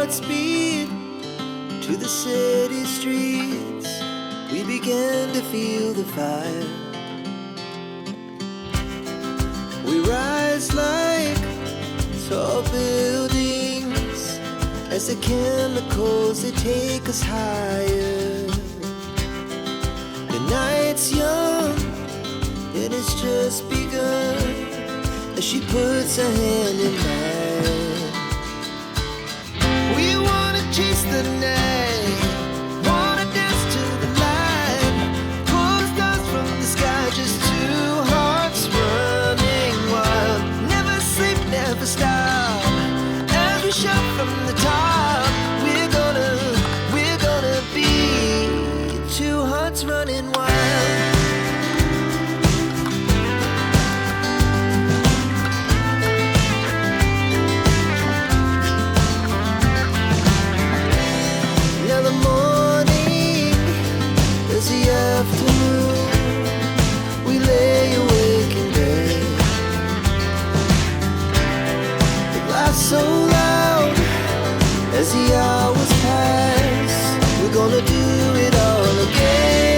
Godspeed to the city streets. We began to feel the fire. We rise like tall buildings as the chemicals, they take us higher. The night's young and it's just begun as she puts her hand in mine. We wanna chase the night, wanna dance to the light, pull the stars from the sky, just two hearts running wild. Never sleep, never stop, as we shout from the top. We're gonna be two hearts running wild. Now the morning is the afternoon. We lay awake in bed. The laughs so loud as the hours pass. We're gonna do it all again.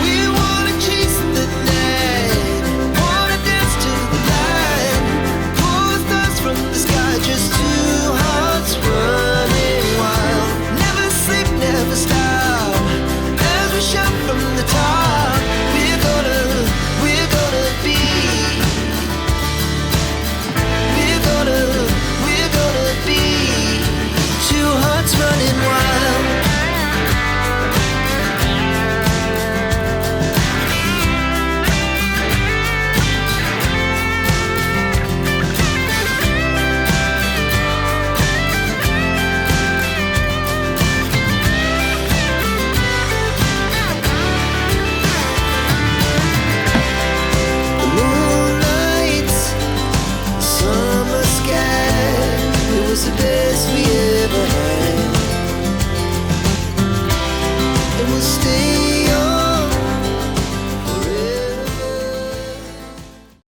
We wanna chase the night, wanna dance to the light, pull the stars from the sky, just two hearts running wild. Never sleep, never stop, as we shout from the top. We're gonna be, we're gonna be two hearts running wild. The moonlight, summer sky, it was the best we ever